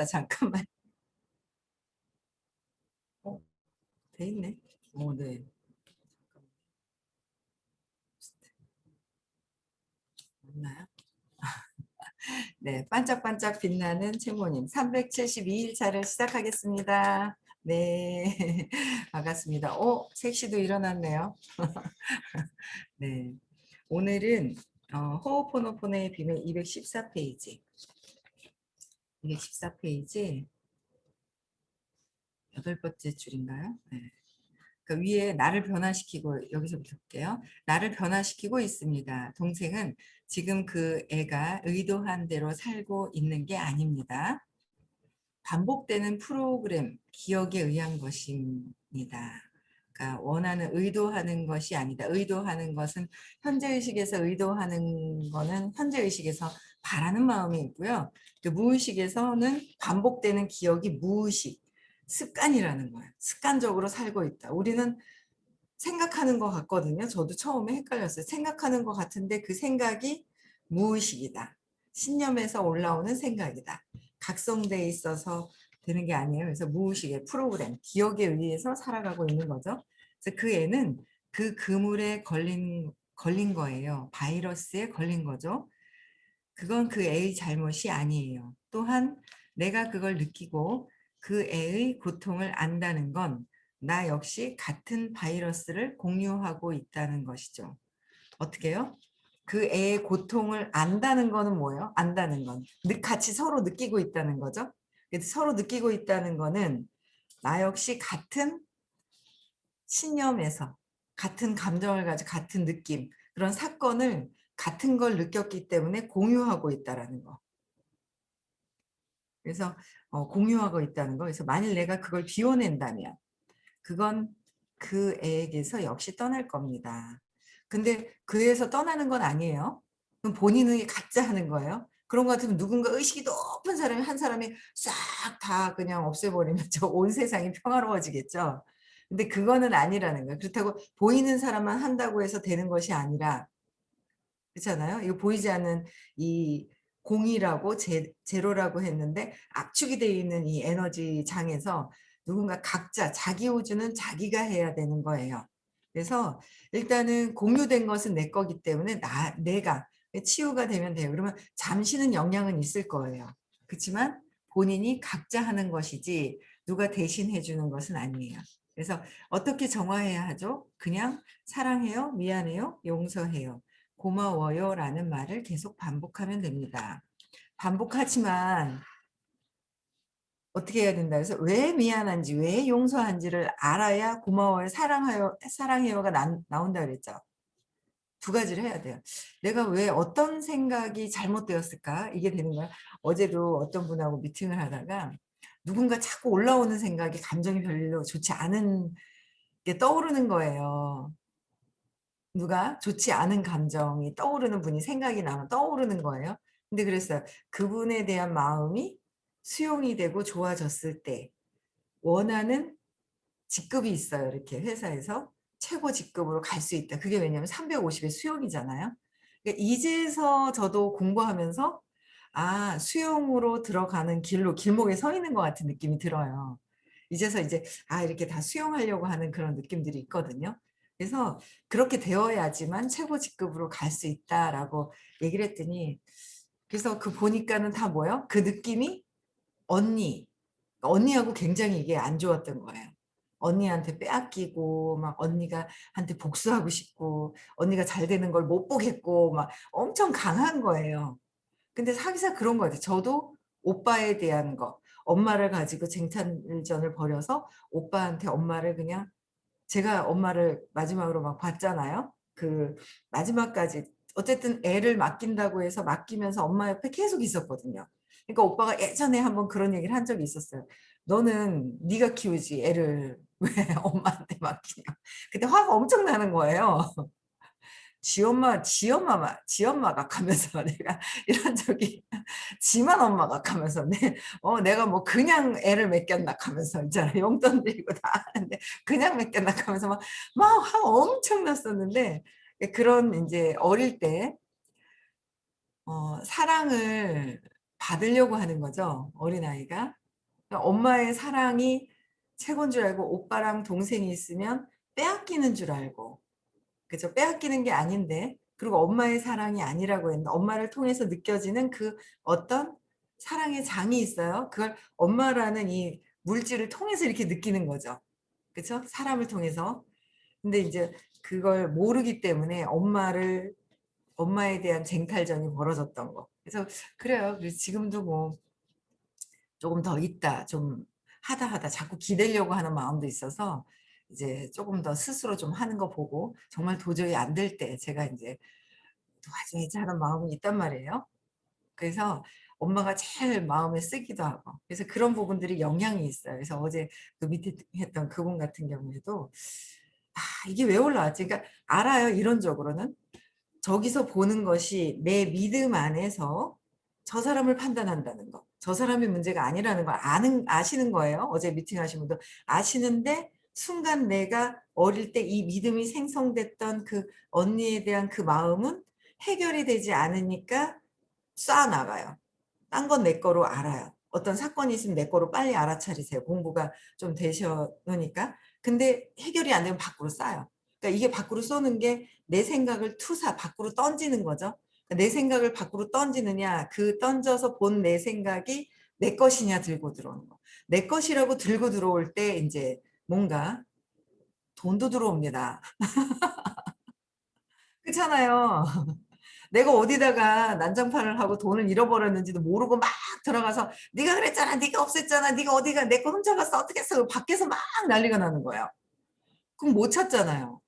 잠깐만. 어, 돼 있네. 네. 맞나요? 네, 반짝반짝 빛나는 채모님 372일 차를 시작하겠습니다. 네, 반갑습니다. 색시도 일어났네요. 네, 오늘은 호호포노포노의 비밀 214페이지, 214페이지 여덟 번째 줄인가요? 네. 그 위에 나를 변화시키고 여기서부터 볼게요. 나를 변화시키고 있습니다. 동생은 지금 그 애가 의도한 대로 살고 있는 게 아닙니다. 반복되는 프로그램, 기억에 의한 것입니다. 그러니까 원하는 의도하는 것이 아니다. 의도하는 것은 현재의식에서 의도하는 거는 현재의식에서 바라는 마음이 있고요. 그 무의식에서는 반복되는 기억이 무의식, 습관이라는 거예요. 습관적으로 살고 있다. 우리는 생각하는 것 같거든요. 저도 처음에 헷갈렸어요. 생각하는 것 같은데 그 생각이 무의식이다. 신념에서 올라오는 생각이다. 각성돼 있어서 되는 게 아니에요. 그래서 무의식의 프로그램, 기억에 의해서 살아가고 있는 거죠. 그래서 그 애는 그 그물에 걸린 거예요. 바이러스에 걸린 거죠. 그건 그 애의 잘못이 아니에요. 또한 내가 그걸 느끼고 그 애의 고통을 안다는 건 나 역시 같은 바이러스를 공유하고 있다는 것이죠. 어떻게요? 그 애의 고통을 안다는 거는 뭐예요? 안다는 건 같이 서로 느끼고 있다는 거죠. 서로 느끼고 있다는 거는 나 역시 같은 신념에서 같은 감정을 가지고 같은 느낌, 그런 사건을 같은 걸 느꼈기 때문에 공유하고 있다는 거. 그래서 공유하고 있다는 거. 그래서 만일 내가 그걸 비워낸다면 그건 그 애에게서 역시 떠날 겁니다. 근데 그 애에서 떠나는 건 아니에요. 그럼 본인이 각자 하는 거예요. 그런 것 같으면 누군가 의식이 높은 사람이 한 사람이 싹 다 그냥 없애버리면 저 온 세상이 평화로워지겠죠. 근데 그거는 아니라는 거예요. 그렇다고 보이는 사람만 한다고 해서 되는 것이 아니라, 그렇잖아요. 이거 보이지 않는 이 공이라고 제로라고 했는데 압축이 되어 있는 이 에너지 장에서 누군가 각자 자기 우주는 자기가 해야 되는 거예요. 그래서 일단은 공유된 것은 내 거기 때문에 내가 치유가 되면 돼요. 그러면 잠시는 영향은 있을 거예요. 그렇지만 본인이 각자 하는 것이지 누가 대신 해주는 것은 아니에요. 그래서 어떻게 정화해야 하죠? 그냥 사랑해요, 미안해요, 용서해요. 고마워요 라는 말을 계속 반복하면 됩니다. 반복하지만 어떻게 해야 된다 해서 왜 미안한지 왜 용서한지를 알아야 고마워요 사랑해요가 나온다 그랬죠. 두 가지를 해야 돼요. 내가 왜 어떤 생각이 잘못되었을까 이게 되는 거야. 어제도 어떤 분하고 미팅을 하다가 누군가 자꾸 올라오는 생각이 감정이 별로 좋지 않은 게 떠오르는 거예요. 누가 좋지 않은 감정이 떠오르는 분이 생각이 나면 떠오르는 거예요. 근데 그랬어요. 그분에 대한 마음이 수용이 되고 좋아졌을 때 원하는 직급이 있어요. 이렇게 회사에서 최고 직급으로 갈 수 있다. 그게 왜냐하면 350의 수용이잖아요. 그러니까 이제서 저도 공부하면서 수용으로 들어가는 길목에 서 있는 것 같은 느낌이 들어요. 이제서 이제 이렇게 다 수용하려고 하는 그런 느낌들이 있거든요. 그래서 그렇게 되어야지만 최고 직급으로 갈 수 있다라고 얘기를 했더니, 그래서 그 보니까는 다 뭐예요? 그 느낌이 언니하고 굉장히 이게 안 좋았던 거예요. 언니한테 빼앗기고 막 언니가 한테 복수하고 싶고 언니가 잘 되는 걸 못 보겠고 막 엄청 강한 거예요. 근데 사기사 그런 거 같아요. 저도 오빠에 대한 거, 엄마를 가지고 쟁탈전을 벌여서 오빠한테 엄마를 그냥, 제가 엄마를 마지막으로 막 봤잖아요. 그 마지막까지 어쨌든 애를 맡긴다고 해서 맡기면서 엄마 옆에 계속 있었거든요. 그러니까 오빠가 예전에 한번 그런 얘기를 한 적이 있었어요. 너는 네가 키우지 애를 왜 엄마한테 맡기냐. 그때 화가 엄청 나는 거예요. 지 엄마가 가면서 내가 이런 적이, 지만 엄마가 가면서 내가 뭐 그냥 애를 맡겼나 하면서 있잖아. 용돈 들고 다 하는데 그냥 맡겼나 하면서 막 화가 엄청 났었는데, 그런 이제 어릴 때 사랑을 받으려고 하는 거죠. 어린아이가. 그러니까 엄마의 사랑이 최고인 줄 알고 오빠랑 동생이 있으면 빼앗기는 줄 알고. 그죠? 빼앗기는 게 아닌데, 그리고 엄마의 사랑이 아니라고 했는데, 엄마를 통해서 느껴지는 그 어떤 사랑의 장이 있어요. 그걸 엄마라는 이 물질을 통해서 이렇게 느끼는 거죠. 그쵸? 사람을 통해서. 근데 이제 그걸 모르기 때문에 엄마에 대한 쟁탈전이 벌어졌던 거. 그래서 그래요. 그래서 지금도 뭐 조금 더 있다, 좀 하다 자꾸 기대려고 하는 마음도 있어서 이제 조금 더 스스로 좀 하는 거 보고 정말 도저히 안 될 때 제가 이제 도와줘야지 하는 마음이 있단 말이에요. 그래서 엄마가 제일 마음에 쓰기도 하고 그래서 그런 부분들이 영향이 있어요. 그래서 어제 그 밑에 했던 그분 같은 경우에도 이게 왜 올라왔지? 그러니까 알아요. 이론적으로는 저기서 보는 것이 내 믿음 안에서 저 사람을 판단한다는 거. 저 사람의 문제가 아니라는 걸 아시는 거예요. 어제 미팅하신 분도 아시는데 순간 내가 어릴 때 이 믿음이 생성됐던 그 언니에 대한 그 마음은 해결이 되지 않으니까 쏴나가요. 딴 건 내 거로 알아요. 어떤 사건이 있으면 내 거로 빨리 알아차리세요. 공부가 좀 되셔놓으니까. 근데 해결이 안 되면 밖으로 쏴요. 그러니까 이게 밖으로 쏘는 게 내 생각을 밖으로 던지는 거죠. 그러니까 내 생각을 밖으로 던지느냐, 그 던져서 본 내 생각이 내 것이냐 들고 들어오는 거. 내 것이라고 들고 들어올 때 이제 뭔가 돈도 들어옵니다. 그렇잖아요. 내가 어디다가 난장판을 하고 돈을 잃어버렸는지도 모르고 막 들어가서 네가 그랬잖아, 네가 없앴잖아, 네가 어디가 내 거 훔쳐갔어, 어떻게 했어, 밖에서 막 난리가 나는 거예요. 그럼 못 찾잖아요.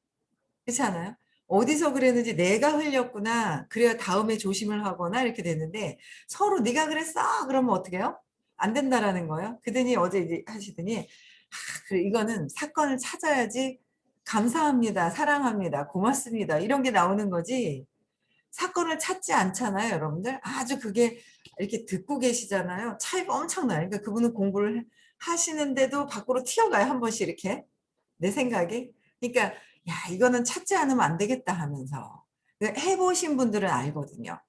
그렇지 않아요? 어디서 그랬는지 내가 흘렸구나, 그래야 다음에 조심을 하거나 이렇게 되는데 서로 네가 그랬어 그러면 어떻게 해요? 안 된다라는 거예요. 그러더니 어제 이제 하시더니 그래, 이거는 사건을 찾아야지. 감사합니다, 사랑합니다, 고맙습니다 이런 게 나오는 거지. 사건을 찾지 않잖아요, 여러분들. 아주 그게 이렇게 듣고 계시잖아요. 차이가 엄청나요. 그러니까 그분은 공부를 하시는데도 밖으로 튀어가요, 한 번씩 이렇게. 내 생각이. 그러니까 야, 이거는 찾지 않으면 안 되겠다 하면서. 그러니까 해보신 분들은 알거든요.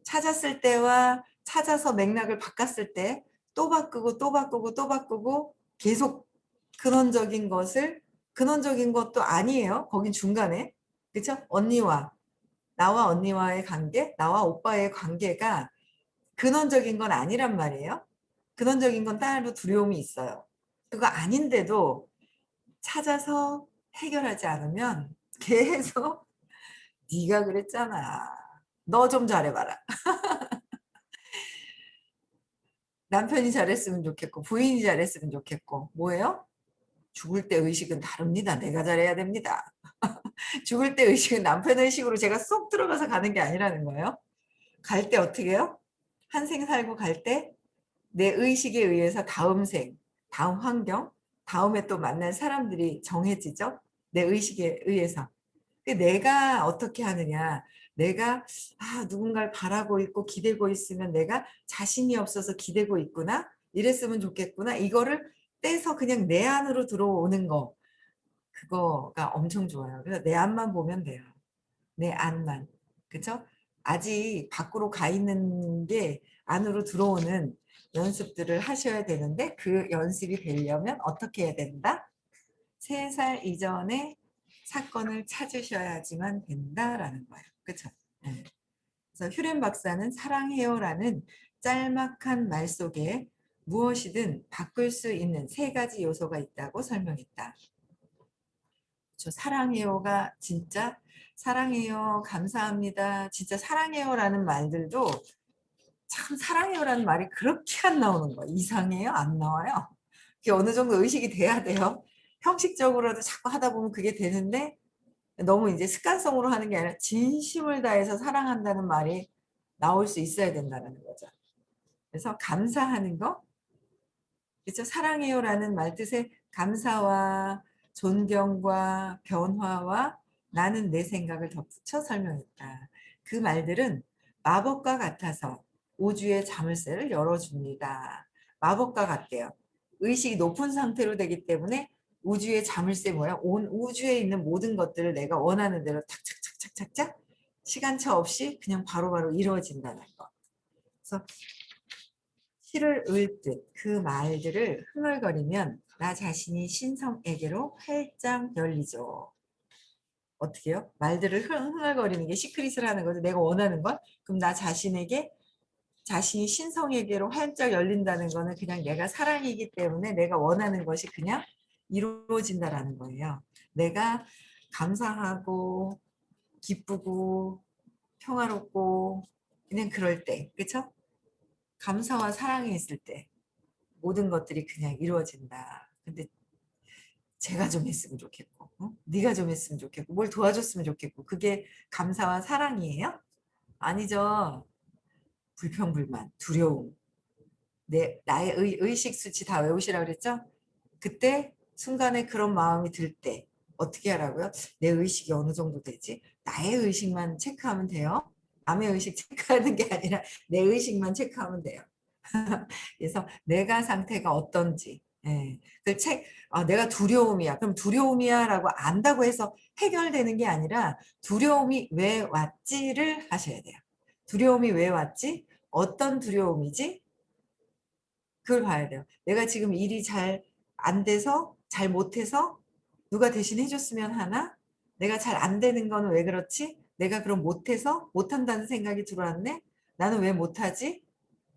찾았을 때와 찾아서 맥락을 바꿨을 때 또 바꾸고 또 바꾸고 또 바꾸고 계속 근원적인 것도 아니에요. 거긴 중간에. 그렇죠? 나와 언니와의 관계, 나와 오빠의 관계가 근원적인 건 아니란 말이에요. 근원적인 건 따로 두려움이 있어요. 그거 아닌데도 찾아서 해결하지 않으면 계속 네가 그랬잖아. 너 좀 잘해봐라. 남편이 잘했으면 좋겠고 부인이 잘했으면 좋겠고 뭐예요? 죽을 때 의식은 다릅니다. 내가 잘해야 됩니다. 죽을 때 의식은 남편 의식으로 제가 쏙 들어가서 가는 게 아니라는 거예요. 갈 때 어떻게 해요? 한 생 살고 갈 때 내 의식에 의해서 다음 생, 다음 환경, 다음에 또 만날 사람들이 정해지죠. 내 의식에 의해서. 내가 어떻게 하느냐. 내가 누군가를 바라고 있고 기대고 있으면 내가 자신이 없어서 기대고 있구나. 이랬으면 좋겠구나. 이거를 떼서 그냥 내 안으로 들어오는 거. 그거가 엄청 좋아요. 그래서 내 안만 보면 돼요. 내 안만. 그쵸? 아직 밖으로 가 있는 게 안으로 들어오는 연습들을 하셔야 되는데 그 연습이 되려면 어떻게 해야 된다? 3살 이전에 사건을 찾으셔야지만 된다라는 거예요. 그쵸? 네. 그래서 휴렌 박사는 사랑해요라는 짤막한 말 속에 무엇이든 바꿀 수 있는 3가지 요소가 있다고 설명했다. 저 사랑해요가 진짜 사랑해요, 감사합니다, 진짜 사랑해요라는 말들도 참 사랑해요라는 말이 그렇게 안 나오는 거예요. 이상해요? 안 나와요. 그게 어느 정도 의식이 돼야 돼요. 형식적으로도 자꾸 하다 보면 그게 되는데 너무 이제 습관성으로 하는 게 아니라 진심을 다해서 사랑한다는 말이 나올 수 있어야 된다는 거죠. 그래서 감사하는 거, 그렇죠? 사랑해요라는 말 뜻에 감사와 존경과 변화와 나는 내 생각을 덧붙여 설명했다. 그 말들은 마법과 같아서 우주의 자물쇠를 열어줍니다. 마법과 같대요. 의식이 높은 상태로 되기 때문에 우주의 자물쇠 뭐야? 온 우주에 있는 모든 것들을 내가 원하는 대로 탁탁탁탁탁탁 시간차 없이 그냥 바로바로 이루어진다는 거. 그래서 피를 읊듯 그 말들을 흥얼거리면 나 자신이 신성에게로 활짝 열리죠. 어떻게요? 말들을 흥얼거리는 게 시크릿을 하는 거죠. 내가 원하는 건. 그럼 나 자신에게 자신이 신성에게로 활짝 열린다는 거는 그냥 내가 사랑이기 때문에 내가 원하는 것이 그냥 이루어진다라는 거예요. 내가 감사하고 기쁘고 평화롭고 그냥 그럴 때, 그렇죠? 감사와 사랑이 있을 때 모든 것들이 그냥 이루어진다. 근데 제가 좀 했으면 좋겠고, 네가 좀 했으면 좋겠고, 뭘 도와줬으면 좋겠고, 그게 감사와 사랑이에요? 아니죠. 불평불만, 두려움, 나의 의식 수치 다 외우시라고 그랬죠? 그때 순간에 그런 마음이 들 때 어떻게 하라고요? 내 의식이 어느 정도 되지? 나의 의식만 체크하면 돼요. 남의 의식 체크하는 게 아니라 내 의식만 체크하면 돼요. 그래서 내가 상태가 어떤지, 예. 내가 두려움이야. 그럼 두려움이야라고 안다고 해서 해결되는 게 아니라 두려움이 왜 왔지를 하셔야 돼요. 두려움이 왜 왔지? 어떤 두려움이지? 그걸 봐야 돼요. 내가 지금 일이 잘 안 돼서, 잘 못해서 누가 대신 해줬으면 하나? 내가 잘 안 되는 건 왜 그렇지? 내가 그럼 못해서 못한다는 생각이 들어왔네? 나는 왜 못하지?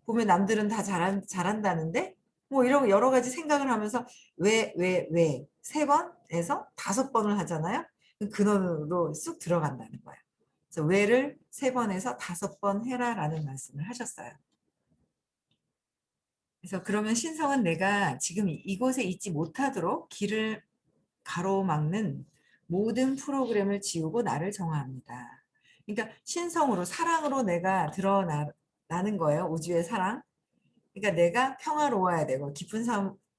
보면 남들은 다 잘한다는데? 뭐 이런 여러 가지 생각을 하면서 왜, 3번에서 5번을 하잖아요? 근원으로 쑥 들어간다는 거예요. 그래서 왜를 3번에서 5번 해라라는 말씀을 하셨어요. 그래서 그러면 신성은 내가 지금 이곳에 있지 못하도록 길을 가로막는 모든 프로그램을 지우고 나를 정화합니다. 그러니까 신성으로 사랑으로 내가 드러나는 거예요. 우주의 사랑. 그러니까 내가 평화로워야 되고 깊은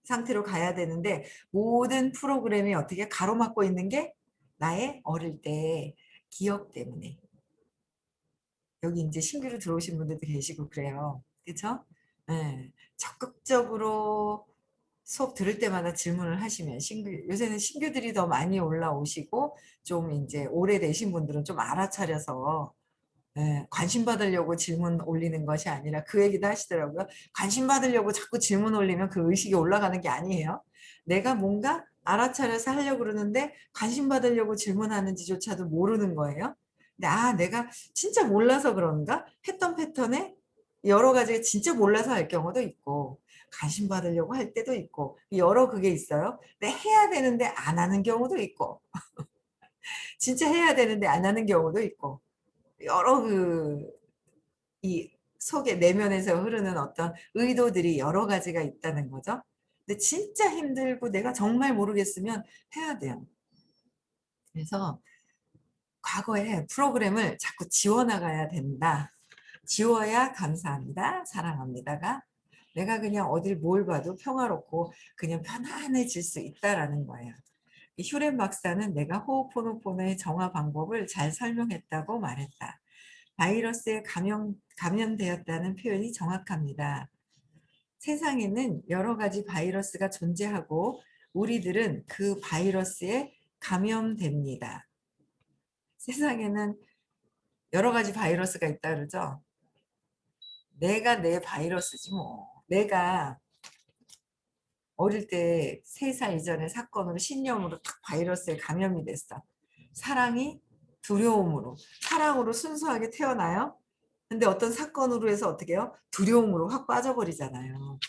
상태로 가야 되는데 모든 프로그램이 어떻게 가로막고 있는 게 나의 어릴 때 기억 때문에. 여기 이제 신규로 들어오신 분들도 계시고 그래요. 그렇죠? 네. 적극적으로 수업 들을 때마다 질문을 하시면 요새는 신규들이 더 많이 올라오시고 좀 이제 오래되신 분들은 좀 알아차려서 관심 받으려고 질문 올리는 것이 아니라 그 얘기도 하시더라고요. 관심 받으려고 자꾸 질문 올리면 그 의식이 올라가는 게 아니에요. 내가 뭔가 알아차려서 하려고 그러는데 관심 받으려고 질문하는지조차도 모르는 거예요. 근데 내가 진짜 몰라서 그런가? 했던 패턴에 여러 가지가 진짜 몰라서 할 경우도 있고 관심 받으려고 할 때도 있고 여러 그게 있어요. 근데 해야 되는데 안 하는 경우도 있고 진짜 해야 되는데 안 하는 경우도 있고 여러 이 속에 내면에서 흐르는 어떤 의도들이 여러 가지가 있다는 거죠. 근데 진짜 힘들고 내가 정말 모르겠으면 해야 돼요. 그래서 과거의 프로그램을 자꾸 지워나가야 된다. 지워야 감사합니다. 사랑합니다가 내가 그냥 어딜 뭘 봐도 평화롭고 그냥 편안해질 수 있다라는 거예요. 휴렌 박사는 내가 호호포노포노의 정화 방법을 잘 설명했다고 말했다. 바이러스에 감염되었다는 표현이 정확합니다. 세상에는 여러 가지 바이러스가 존재하고 우리들은 그 바이러스에 감염됩니다. 세상에는 여러 가지 바이러스가 있다 그러죠. 내가 내 바이러스지 뭐. 내가 어릴 때 3살 이전의 사건으로 신념으로 딱 바이러스에 감염이 됐어. 사랑이 두려움으로, 사랑으로 순수하게 태어나요. 근데 어떤 사건으로 해서 어떻게 해요? 두려움으로 확 빠져버리잖아요.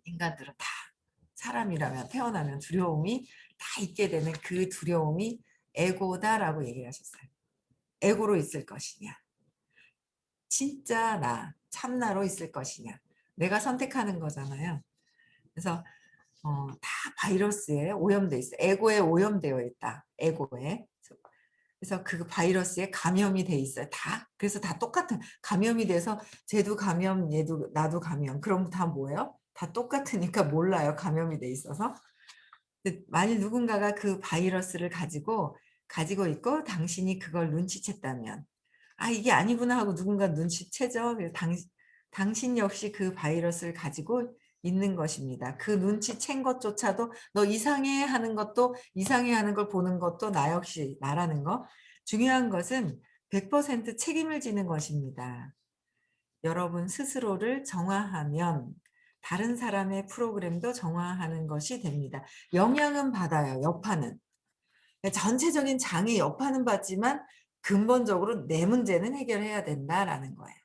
인간들은 다 사람이라면 태어나면 두려움이 다 있게 되는 그 두려움이 에고다라고 얘기를 하셨어요. 에고로 있을 것이냐. 진짜 참나로 있을 것이냐. 내가 선택하는 거잖아요. 그래서 다 바이러스에 오염돼 있어. 에고에 오염되어 있다. 에고에. 그래서 그 바이러스에 감염이 돼 있어요. 다. 그래서 다 똑같은 감염이 돼서 쟤도 감염, 얘도 나도 감염. 그럼 다 뭐예요? 다 똑같으니까 몰라요. 감염이 돼 있어서. 만일 누군가가 그 바이러스를 가지고 있고 당신이 그걸 눈치챘다면 이게 아니구나 하고 누군가 눈치채죠. 그래서 당신 역시 그 바이러스를 가지고 있는 것입니다. 그 눈치챈 것조차도 너 이상해 하는 것도 이상해 하는 걸 보는 것도 나 역시 나라는 거. 중요한 것은 100% 책임을 지는 것입니다. 여러분 스스로를 정화하면 다른 사람의 프로그램도 정화하는 것이 됩니다. 영향은 받아요, 여파는. 전체적인 장의 여파는 받지만 근본적으로 내 문제는 해결해야 된다라는 거예요.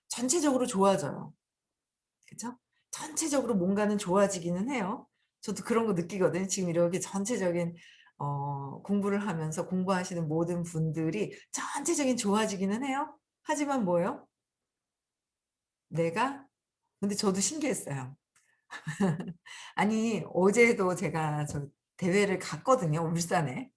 전체적으로 좋아져요. 그죠? 전체적으로 뭔가는 좋아지기는 해요. 저도 그런 거 느끼거든요. 지금 이렇게 전체적인 공부를 하면서 공부하시는 모든 분들이 전체적인 좋아지기는 해요. 하지만 뭐예요? 내가 근데 저도 신기했어요. 아니 어제도 제가 저 대회를 갔거든요, 울산에.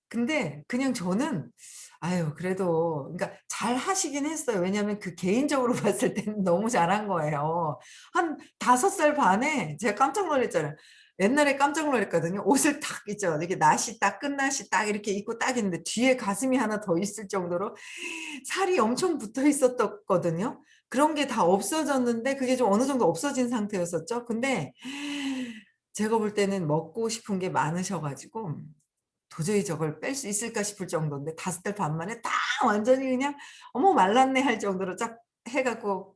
근데 그냥 저는 아유 그래도 그러니까 잘하시긴 했어요. 왜냐하면 그 개인적으로 봤을 때는 너무 잘한 거예요. 한 5살 반에 제가 깜짝 놀랐잖아요. 옛날에 깜짝 놀랐거든요. 옷을 딱 있죠. 이렇게 나시 딱 끝나시 딱 이렇게 입고 딱 있는데 뒤에 가슴이 하나 더 있을 정도로 살이 엄청 붙어 있었거든요. 그런 게 다 없어졌는데 그게 좀 어느 정도 없어진 상태였었죠. 근데 제가 볼 때는 먹고 싶은 게 많으셔 가지고 도저히 저걸 뺄 수 있을까 싶을 정도인데 5달 반 만에 딱 완전히 그냥 '어머 말랐네.' 할 정도로 쫙 해 갖고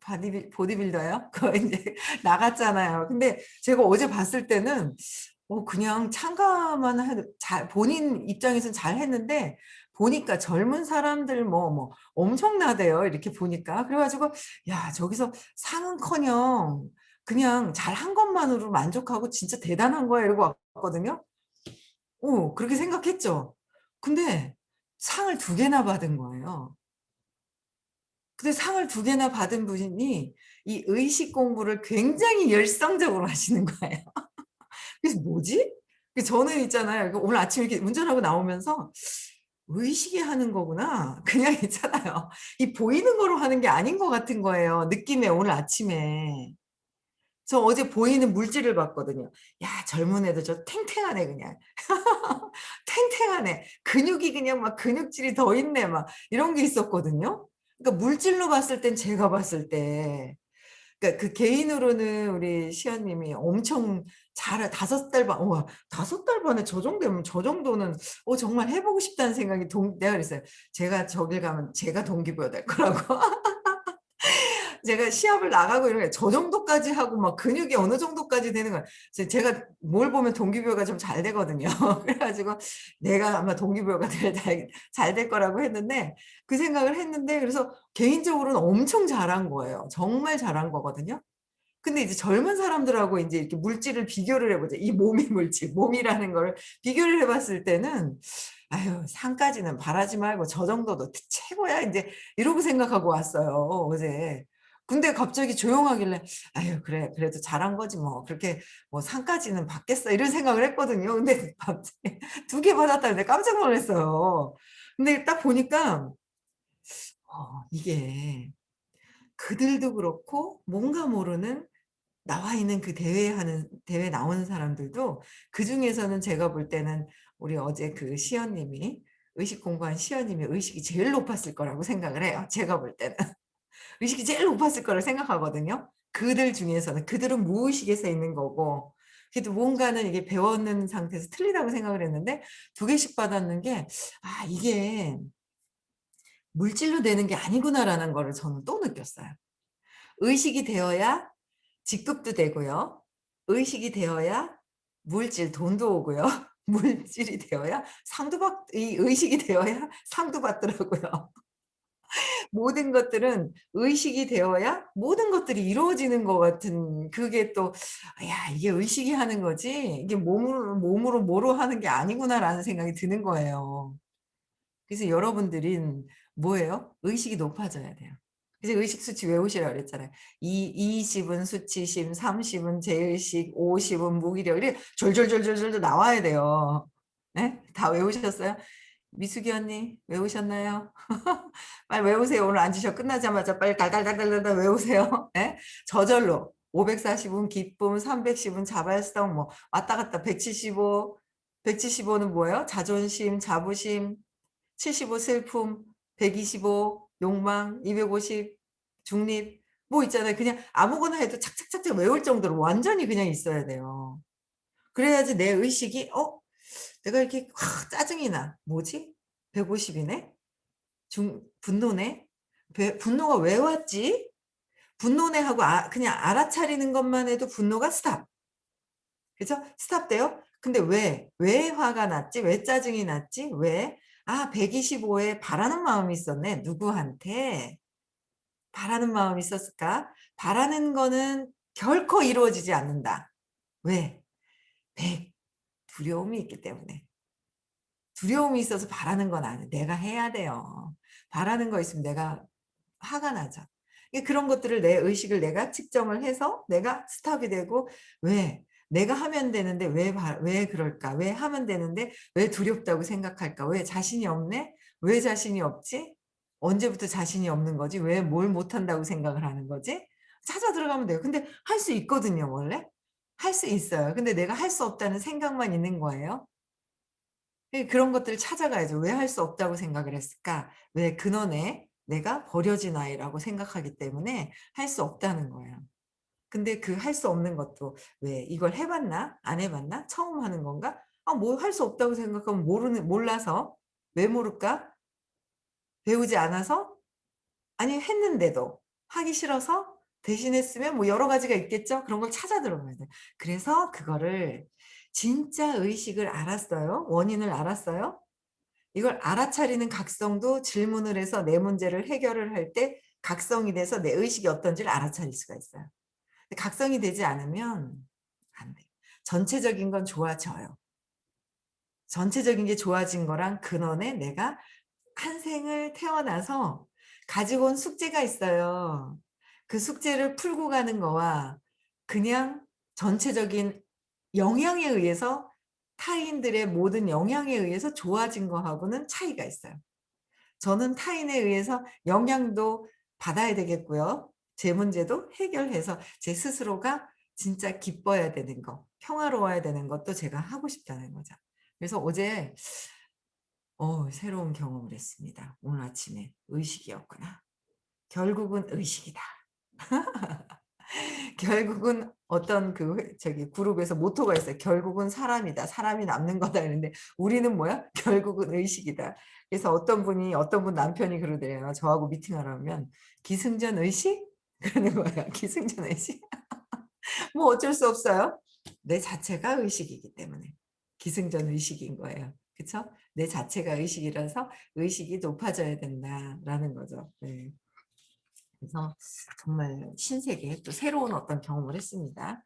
보디빌더예요? 그거 인제 나갔잖아요. 근데 제가 어제 봤을 때는 그냥 참가만 해도 잘 본인 입장에서는 잘했는데 보니까 젊은 사람들 뭐 엄청나대요 이렇게 보니까. 그래 가지고 '야 저기서 상은커녕 그냥 잘한 것만으로 만족하고 진짜 대단한 거야.' 이러고 왔거든요. 그렇게 생각했죠. 근데 상을 2 개나 받은 거예요. 근데 상을 2 개나 받은 분이 이 의식 공부를 굉장히 열성적으로 하시는 거예요. 그래서 '뭐지?' 그 저는 있잖아요. 그 오늘 아침에 이렇게 운전하고 나오면서 '의식이 하는 거구나.' 그냥 있잖아요. 이 보이는 거로 하는 게 아닌 것 같은 거예요, 느낌에 오늘 아침에. 저 어제 보이는 물질을 봤거든요. '야 젊은 애들 저 탱탱하네 그냥. 탱탱하네. 근육이 그냥 막 근육질이 더 있네.' 막 이런 게 있었거든요. 그러니까 물질로 봤을 땐 제가 봤을 때 그러니까 그 개인으로는 우리 시연님이 엄청 잘 5달 반 우와 5달 반에 저 정도면 저 정도는 정말 해 보고 싶다는 생각이 내가 그랬어요. 제가 저길 가면 제가 동기부여 될 거라고. 제가 시합을 나가고 이런 게 저 정도까지 하고 막 근육이 어느 정도까지 되는 거야. 제가 뭘 보면 동기부여가 좀 잘 되거든요. 그래 가지고 '내가 아마 동기부여가 잘 될 거라고 했는데 그 생각을 했는데 그래서 개인적으로는 엄청 잘한 거예요. 정말 잘한 거거든요. 근데 이제 젊은 사람들하고 인제 이렇게 물질을 비교를 해 보자. 이 몸의 물질, 몸이라는 거를 비교를 해 봤을 때는 '아유 상까지는 바라지 말고 저 정도도 최고야.' 인제 이러고 생각하고 왔어요 어제. 근데 갑자기 조용하길래 '아유 그래 그래도 잘한 거지 뭐. 그렇게 뭐 상까지는 받겠어.' 이런 생각을 했거든요. 근데 갑자기 2개 받았다는데 깜짝 놀랐어요. 근데 딱 보니까 이게 그들도 그렇고 뭔가 모르는 나와 있는 그 대회 나오는 사람들도 그중에서는 제가 볼 때는 우리 어제 그 시연님이 의식 공부한 시연님의 의식이 제일 높았을 거라고 생각을 해요, 제가 볼 때는. 의식이 제일 높았을 거라고 생각하거든요. 그들 중에서는. 그들은 무의식에서 있는 거고 그래도 뭔가는 이게 배웠는 상태에서 틀리다고 생각을 했는데 2 개씩 받았는 게 '아 이게 물질로 되는 게 아니구나.'라는 거를 저는 또 느꼈어요. 의식이 되어야 직급도 되고요. 의식이 되어야 물질 돈도 오고요. 물질이 되어야 상도 받 이 의식이 되어야 상도 받더라고요. 모든 것들은 의식이 되어야 모든 것들이 이루어지는 것 같은 그게 또 '야 이게 의식이 하는 거지 이게 몸으로 뭐로 하는 게 아니구나.'라는 생각이 드는 거예요. 그래서 여러분들은 뭐예요? 의식이 높아져야 돼요. 그래서 의식 수치 외우시라고 그랬잖아요. 20은 수치심, 30은 제의식, 50은 무기력 이렇게 졸졸졸졸졸 나와야 돼요. 예? 다 외우셨어요? 미숙이 언니 외우셨나요? 빨리 외우세요. 오늘 앉으셔 끝나자마자 빨리 달달달달달달 외우세요. 예? 저절로 540은 기쁨, 310은 자발성 뭐 왔다 갔다 175, 175는 뭐예요? 자존심, 자부심, 75 슬픔, 125 욕망, 250 중립 뭐 있잖아요. 그냥 아무거나 해도 착착착착 외울 정도로 완전히 그냥 있어야 돼요. 그래야지 내 의식이 '내가 이렇게 확 짜증이 나. 뭐지? 150 이네? 분노네? 분노가 왜 왔지? 분노네 하고 그냥 알아차리는 것만 해도 분노가 스탑. 그죠? 스탑돼요. 근데 왜 화가 났지? 왜 짜증이 났지? 왜? 125에 바라는 마음이 있었네. 누구한테? 바라는 마음이 있었을까? 바라는 거는 결코 이루어지지 않는다. 왜? 100. 두려움이 있기 때문에. 두려움이 있어서 바라는 건 아니에요. 내가 해야 돼요. 바라는 거 있으면 내가 화가 나죠. 그런 것들을 내 의식을 내가 측정을 해서 내가 스탑이 되고 왜? 내가 하면 되는데 왜 그럴까? 왜 하면 되는데 왜 두렵다고 생각할까? 왜 자신이 없네? 왜 자신이 없지? 언제부터 자신이 없는 거지? 왜 뭘 못한다고 생각을 하는 거지? 찾아 들어가면 돼요. 근데 할 수 있거든요, 원래. 할 수 있어요. 근데 내가 할 수 없다는 생각만 있는 거예요. 그런 것들을 찾아가야죠. 왜 할 수 없다고 생각을 했을까? 왜 근원에 내가 버려진 아이라고 생각하기 때문에 할 수 없다는 거예요. 근데 그 할 수 없는 것도 왜 이걸 해 봤나? 안 해 봤나? 처음 하는 건가? 뭐 할 수 없다고 생각하면 몰라서. 왜 모를까? 배우지 않아서? 아니 했는데도 하기 싫어서? 대신 했으면 뭐 여러 가지가 있겠죠? 그런 걸 찾아 들어가야 돼요. 그래서 그거를 진짜 의식을 알았어요? 원인을 알았어요? 이걸 알아차리는 각성도 질문을 해서 내 문제를 해결을 할 때 각성이 돼서 내 의식이 어떤지를 알아차릴 수가 있어요. 근데 각성이 되지 않으면 안 돼요. 전체적인 건 좋아져요. 전체적인 게 좋아진 거랑 근원에 내가 한 생을 태어나서 가지고 온 숙제가 있어요. 그 숙제를 풀고 가는 거와 그냥 전체적인 영향에 의해서 타인들의 모든 영향에 의해서 좋아진 거하고는 차이가 있어요. 저는 타인에 의해서 영향도 받아야 되겠고요. 제 문제도 해결해서 제 스스로가 진짜 기뻐야 되는 거, 평화로워야 되는 것도 제가 하고 싶다는 거죠. 그래서 어제 새로운 경험을 했습니다. 오늘 아침에 의식이었구나. 결국은 의식이다. 결국은 어떤 저기 그룹에서 모토가 있어요. 결국은 사람이다. 사람이 남는 거다. 이런데 우리는 뭐야? 결국은 의식이다. 그래서 어떤 분 남편이 그러더래요. 저하고 미팅하려면 기승전 의식? 그러는 거예요. 기승전 의식? 뭐 어쩔 수 없어요. 내 자체가 의식이기 때문에. 기승전 의식인 거예요. 그쵸? 내 자체가 의식이라서 의식이 높아져야 된다라는 거죠. 네. 그래서 정말 신세계 또 새로운 어떤 경험을 했습니다.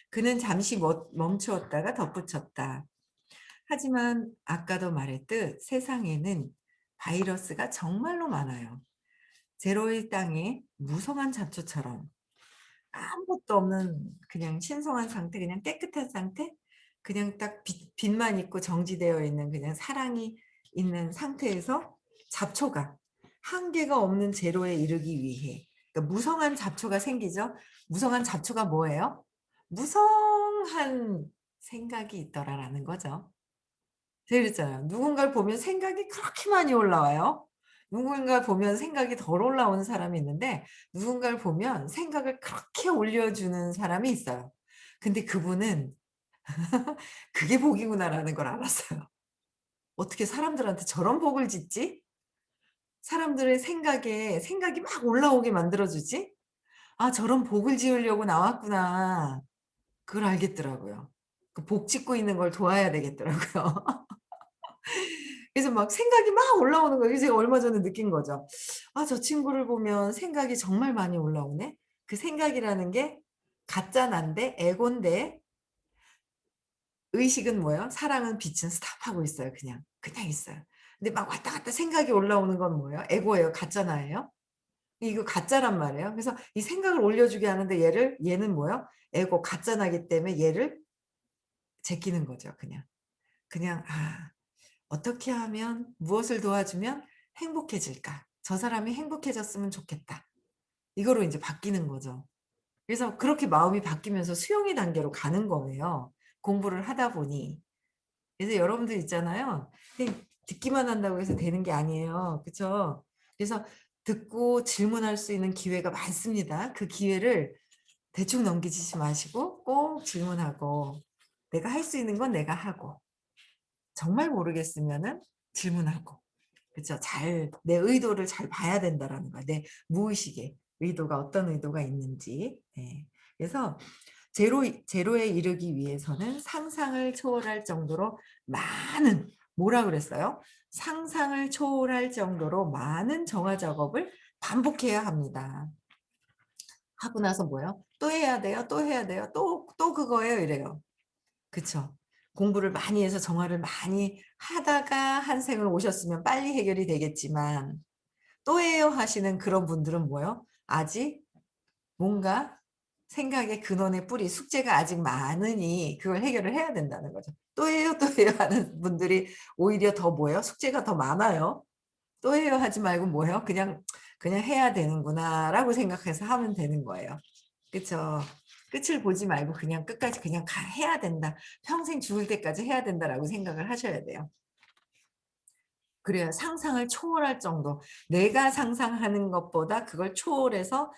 그는 잠시 멈추었다가 덧붙였다. 하지만 아까도 말했듯 세상에는 바이러스가 정말로 많아요. 제로의 땅에 무성한 잡초처럼 아무것도 없는 그냥 신성한 상태, 그냥 깨끗한 상태, 그냥 딱 빛만 있고 정지되어 있는 그냥 사랑이 있는 상태에서 잡초가 한계가 없는 제로에 이르기 위해 그러니까 무성한 잡초가 생기죠. 무성한 잡초가 뭐예요? 무성한 생각이 있더라라는 거죠. 제가 그랬잖아요. 누군가를 보면 생각이 그렇게 많이 올라와요. 누군가를 보면 생각이 덜 올라오는 사람이 있는데 누군가를 보면 생각을 그렇게 올려주는 사람이 있어요. 근데 그분은 '그게 복이구나.'라는 걸 알았어요. '어떻게 사람들한테 저런 복을 짓지? 사람들의 생각이 막 올라오게 만들어 주지? 저런 복을 지으려고 나왔구나.' 그걸 알겠더라고요. 그 복 짓고 있는 걸 도와야 되겠더라고요. 그래서 막 생각이 막 올라오는 거예요. 그래서 제가 얼마 전에 느낀 거죠. '저 친구를 보면 생각이 정말 많이 올라오네.' 그 생각이라는 게 가짜 난데 에고인데 의식은 뭐예요? 사랑은 빛은 스탑하고 있어요 그냥. 그냥 있어요. 근데 막 왔다 갔다 생각이 올라오는 건 뭐예요? 에고예요. 가짜 나예요? 이거 가짜란 말이에요. 그래서 이 생각을 올려주게 하는데 얘는 뭐예요? 에고 가짜 나기 때문에 얘를 제끼는 거죠 그냥. 그냥 어떻게 하면 무엇을 도와주면 행복해질까? 저 사람이 행복해졌으면 좋겠다. 이거로 이제 바뀌는 거죠. 그래서 그렇게 마음이 바뀌면서 수용의 단계로 가는 거예요. 공부를 하다 보니. 그래서 여러분들 있잖아요. 그냥 듣기만 한다고 해서 되는 게 아니에요. 그쵸? 그래서 듣고 질문할 수 있는 기회가 많습니다. 그 기회를 대충 넘기지 마시고 꼭 질문하고 내가 할 수 있는 건 내가 하고 정말 모르겠으면은 질문하고 그쵸. 내 의도를 잘 봐야 된다라는 거야. 내 무의식의 의도가 어떤 의도가 있는지. 네. 그래서 제로에 이르기 위해서는 상상을 초월할 정도로 많은, 뭐라 그랬어요? 상상을 초월할 정도로 많은 정화 작업을 반복해야 합니다. 하고 나서 뭐요? 또 해야 돼요. 또 해야 돼요. 또 그거예요. 이래요. 그쵸. 공부를 많이 해서 정화를 많이 하다가 한 생을 오셨으면 빨리 해결이 되겠지만 또 해요 하시는 그런 분들은 뭐요? 아직 뭔가 생각의 근원의 뿌리, 숙제가 아직 많으니 그걸 해결을 해야 된다는 거죠. 또 해요, 또 해요 하는 분들이 오히려 더 뭐예요? 숙제가 더 많아요. 또 해요 하지 말고 뭐예요? 그냥 해야 되는구나라고 생각해서 하면 되는 거예요. 그쵸? 끝을 보지 말고 그냥 끝까지 그냥 해야 된다. 평생 죽을 때까지 해야 된다라고 생각을 하셔야 돼요. 그래야 상상을 초월할 정도, 내가 상상하는 것보다 그걸 초월해서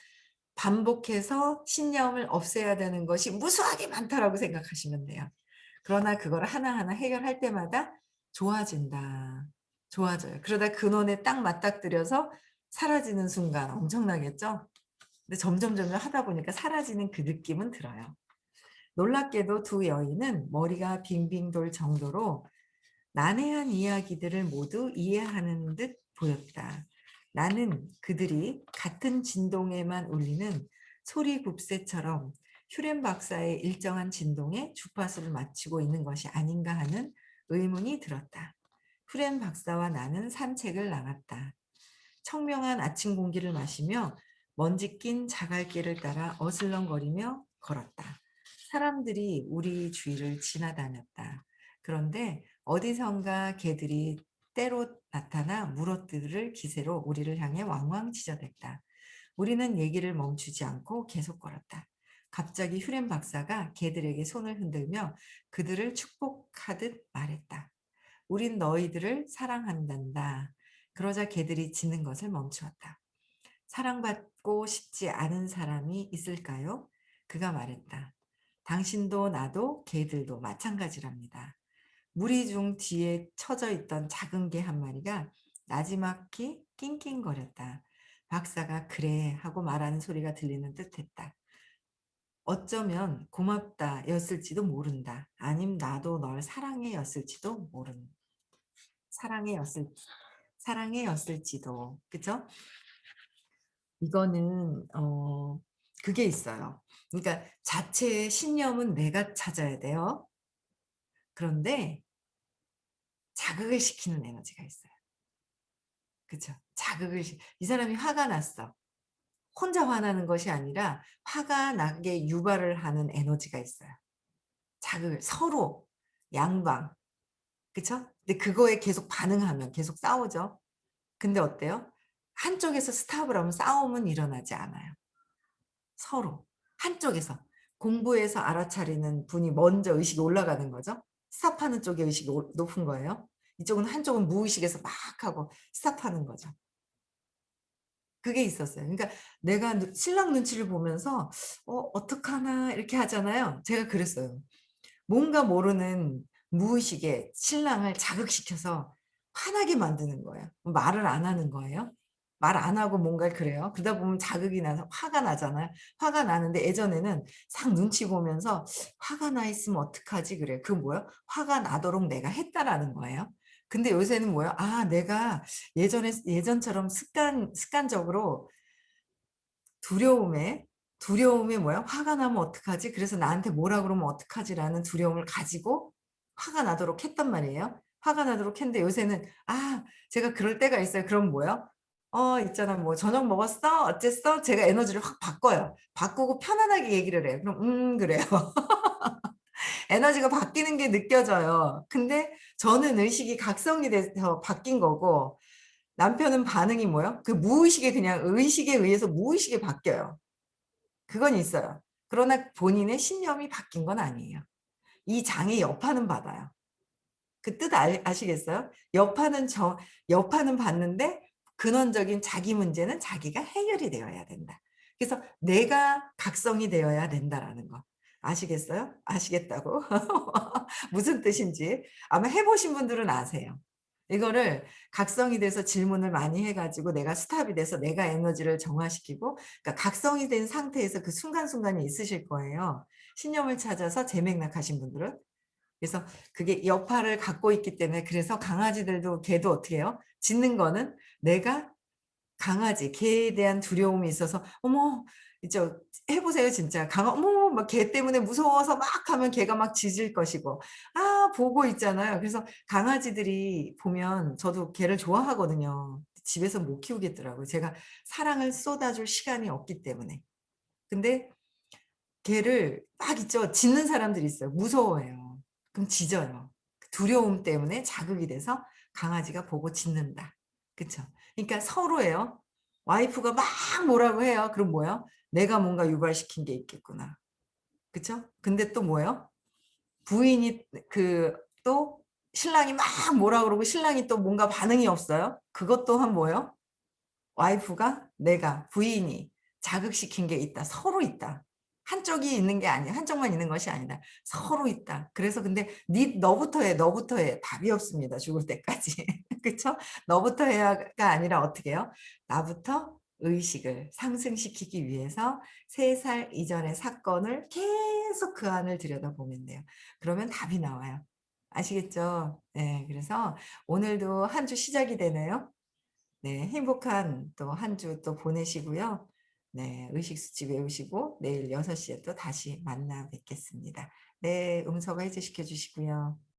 반복해서 신념을 없애야 되는 것이 무수하게 많다라고 생각하시면 돼요. 그러나 그걸 하나하나 해결할 때마다 좋아진다. 좋아져요. 그러다 근원에 딱 맞닥뜨려서 사라지는 순간 엄청나겠죠? 근데 점점 하다 보니까 사라지는 그 느낌은 들어요. 놀랍게도 두 여인은 머리가 빙빙 돌 정도로 난해한 이야기들을 모두 이해하는 듯 보였다. 나는 그들이 같은 진동에만 울리는 소리굽새처럼 휴렌 박사의 일정한 진동에 주파수를 맞추고 있는 것이 아닌가 하는 의문이 들었다. 휴렌 박사와 나는 산책을 나갔다. 청명한 아침 공기를 마시며 먼지 낀 자갈길을 따라 어슬렁거리며 걸었다. 사람들이 우리 주위를 지나다녔다. 그런데 어디선가 개들이 때로 나타나 물어뜯을 기세로 우리를 향해 왕왕 지저댔다. 우리는 얘기를 멈추지 않고 계속 걸었다. 갑자기 휴렌 박사가 개들에게 손을 흔들며 그들을 축복하듯 말했다. 우린 너희들을 사랑한단다. 그러자 개들이 짖는 것을 멈추었다. 사랑받고 싶지 않은 사람이 있을까요? 그가 말했다. 당신도 나도 개들도 마찬가지랍니다. 무리 중 뒤에 처져 있던 작은 개 한 마리가 나지막히 낑낑거렸다. 박사가 그래 하고 말하는 소리가 들리는 듯했다. 어쩌면 고맙다 였을지도 모른다. 아님 나도 널 사랑해 였을지도 사랑해 였을지도. 그죠? 이거는 그게 있어요. 그러니까 자체의 신념은 내가 찾아야 돼요. 그런데 자극을 시키는 에너지가 있어요. 그쵸? 이 사람이 화가 났어. 혼자 화나는 것이 아니라 화가 나게 유발을 하는 에너지가 있어요. 서로 양방. 그쵸? 근데 그거에 계속 반응하면 계속 싸우죠. 근데 어때요? 한쪽에서 스탑을 하면 싸움은 일어나지 않아요. 서로 한쪽에서 공부해서 알아차리는 분이 먼저 의식이 올라가는 거죠. 스탑하는 쪽에 의식이 높은 거예요. 이쪽은 한쪽은 무의식에서 막 하고 스탑하는 거죠. 그게 있었어요. 그러니까 내가 신랑 눈치를 보면서 어떡하나 이렇게 하잖아요. 제가 그랬어요. 뭔가 모르는 무의식에 신랑을 자극시켜서 화나게 만드는 거예요. 말을 안 하는 거예요. 말 안 하고 뭔가를 그래요. 그러다 보면 자극이 나서 화가 나잖아요. 화가 나는데 예전에는 싹 눈치 보면서 화가 나 있으면 어떡하지 그래요. 그 뭐예요? 화가 나도록 내가 했다라는 거예요. 근데 요새는 뭐예요? 아, 내가 예전처럼 습관적으로 두려움에 뭐야? 화가 나면 어떡하지? 그래서 나한테 뭐라 그러면 어떡하지라는 두려움을 가지고 화가 나도록 했단 말이에요. 화가 나도록 했는데 요새는 제가 그럴 때가 있어요. 그럼 뭐요? 있잖아. 뭐 저녁 먹었어? 어쨌어? 제가 에너지를 확 바꿔요. 바꾸고 편안하게 얘기를 해요. 그럼 그래요. 에너지가 바뀌는 게 느껴져요. 근데 저는 의식이 각성이 돼서 바뀐 거고 남편은 반응이 뭐예요? 그 무의식에 그냥 의식에 의해서 무의식에 바뀌어요. 그건 있어요. 그러나 본인의 신념이 바뀐 건 아니에요. 이 장의 여파는 받아요. 그 뜻 아시겠어요? 여파는 받는데 근원적인 자기 문제는 자기가 해결이 되어야 된다. 그래서 내가 각성이 되어야 된다라는 거. 아시겠어요? 아시겠다고? 무슨 뜻인지 아마 해보신 분들은 아세요. 이거를 각성이 돼서 질문을 많이 해가지고 내가 스탑이 돼서 내가 에너지를 정화시키고, 그러니까 각성이 된 상태에서 그 순간순간이 있으실 거예요. 신념을 찾아서 재맥락하신 분들은. 그래서 그게 여파를 갖고 있기 때문에, 그래서 강아지들도 개도 어떻게 해요? 짖는 거는 내가 강아지, 개에 대한 두려움이 있어서 어머, 저 해보세요 진짜. 어머 막 개 때문에 무서워서 막 하면 개가 막 짖을 것이고, 아 보고 있잖아요. 그래서 강아지들이 보면, 저도 개를 좋아하거든요. 집에서 못 키우겠더라고요. 제가 사랑을 쏟아줄 시간이 없기 때문에. 근데 개를 막 있죠. 짖는 사람들이 있어요. 무서워해요. 그럼 짖어요. 두려움 때문에 자극이 돼서 강아지가 보고 짖는다. 그쵸? 그러니까 서로예요. 와이프가 막 뭐라고 해요. 그럼 뭐예요? 내가 뭔가 유발시킨 게 있겠구나. 그쵸? 근데 또 뭐예요? 부인이 또 신랑이 막 뭐라 그러고 신랑이 또 뭔가 반응이 없어요. 그것 또한 뭐예요? 와이프가, 내가, 부인이 자극시킨 게 있다. 서로 있다. 한쪽이 있는 게 아니야. 한쪽만 있는 것이 아니다. 서로 있다. 그래서 근데 너부터 해, 너부터 해. 답이 없습니다. 죽을 때까지. 그쵸? 너부터 해야가 아니라 어떻게 해요? 나부터 의식을 상승시키기 위해서 3살 이전의 사건을 계속 그 안을 들여다보면 돼요. 그러면 답이 나와요. 아시겠죠? 네, 그래서 오늘도 한 주 시작이 되네요. 네, 행복한 또 한 주 또 보내시고요. 네, 의식수치 외우시고 내일 6시에 또 다시 만나 뵙겠습니다. 네, 음소거 해제 시켜주시고요.